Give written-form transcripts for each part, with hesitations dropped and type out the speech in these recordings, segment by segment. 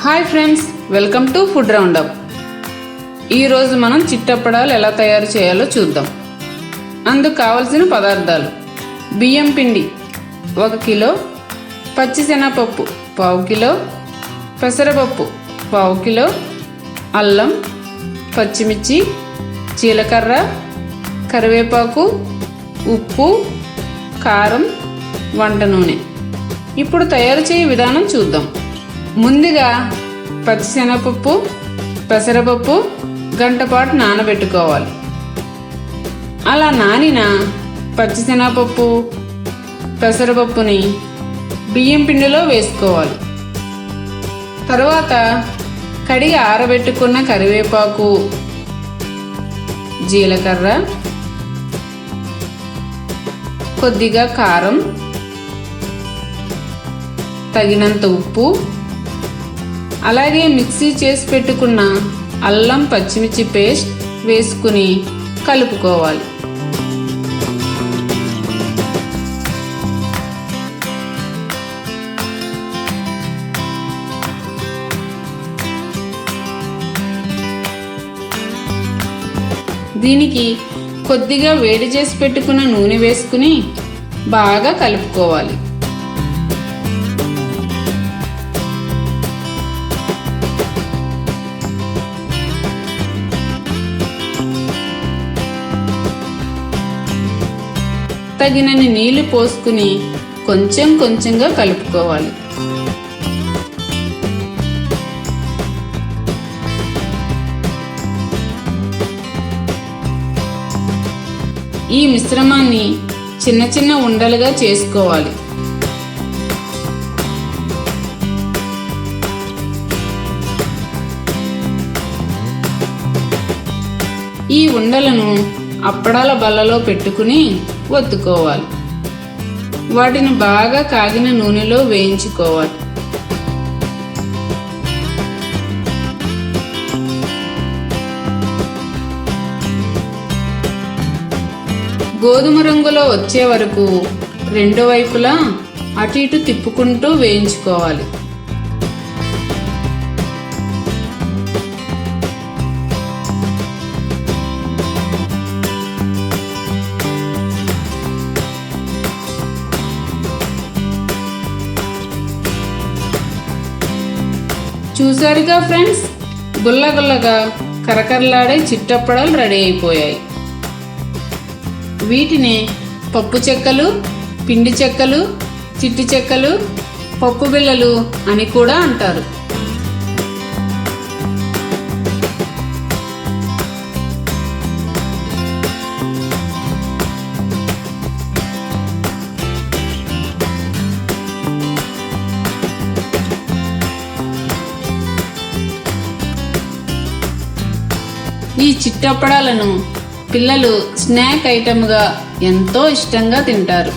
Hi friends, welcome to food roundup. ఈరోజు మనం చిట్టప్పడాలు ఎలా తయారు చేయాలో చూద్దాం. అందుకు కావలసిన పదార్థాలు: బియ్యం పిండి 1 కిలో, పచ్చిశనగపప్పు 1/2 కిలో, పెసరపప్పు 1/2 కిలో, అల్లం, పచ్చిమిర్చి, జీలకర్ర, కరివేపాకు, ఉప్పు, కారం, వంట నూనె. ఇప్పుడు తయారు చేయ విధానం చూద్దాం. ముందుగా పచ్చిశనగపప్పు, పెసరపప్పు గంట పాటు నానబెట్టుకోవాలి. అలా నానిన పచ్చిశనగపప్పు, పెసరపప్పుని బియ్యం పిండిలో వేసుకోవాలి. తర్వాత కడిగి ఆరబెట్టుకున్న కరివేపాకు, జీలకర్ర, కొద్దిగా కారం, తగినంత ఉప్పు, అలాగే మిక్సీ చేసి పెట్టుకున్న అల్లం పచ్చిమిర్చి పేస్ట్ వేసుకుని కలుపుకోవాలి. దీనికి కొద్దిగా వేడి చేసి పెట్టుకున్న నూనె వేసుకుని బాగా కలుపుకోవాలి. తగినన్ని నీళ్లు పోసుకుని కొంచెం కొంచెంగా కలుపుకోవాలి. ఈ మిశ్రమాన్ని చిన్న చిన్న ఉండలుగా చేసుకోవాలి. ఈ ఉండలను అప్పడాల బల్లలో పెట్టుకుని ఒత్తుకోవాలి. వాటిని బాగా కాగిన నూనెలో వేయించుకోవాలి. గోధుమ రంగులో వచ్చే వరకు రెండు వైపులా అటు ఇటు తిప్పుకుంటూ వేయించుకోవాలి. చూసారుగా ఫ్రెండ్స్, గుల్లగుల్లగా కరకరలాడే చిట్టప్పడాలు రెడీ అయిపోయాయి. వీటిని పప్పు చెక్కలు, పిండి చెక్కలు, చిట్టి చెక్కలు, పప్పు బిళ్ళలు అని కూడా అంటారు. ఈ చిట్టప్పడాలను పిల్లలు స్నాక్ ఐటమ్గా ఎంతో ఇష్టంగా తింటారు.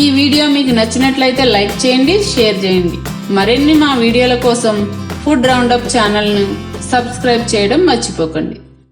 ఈ వీడియో మీకు నచ్చినట్లయితే లైక్ చేయండి, షేర్ చేయండి. మరిన్ని మా వీడియోల కోసం ఫుడ్ రౌండప్ ఛానల్ను సబ్స్క్రైబ్ చేయడం మర్చిపోకండి.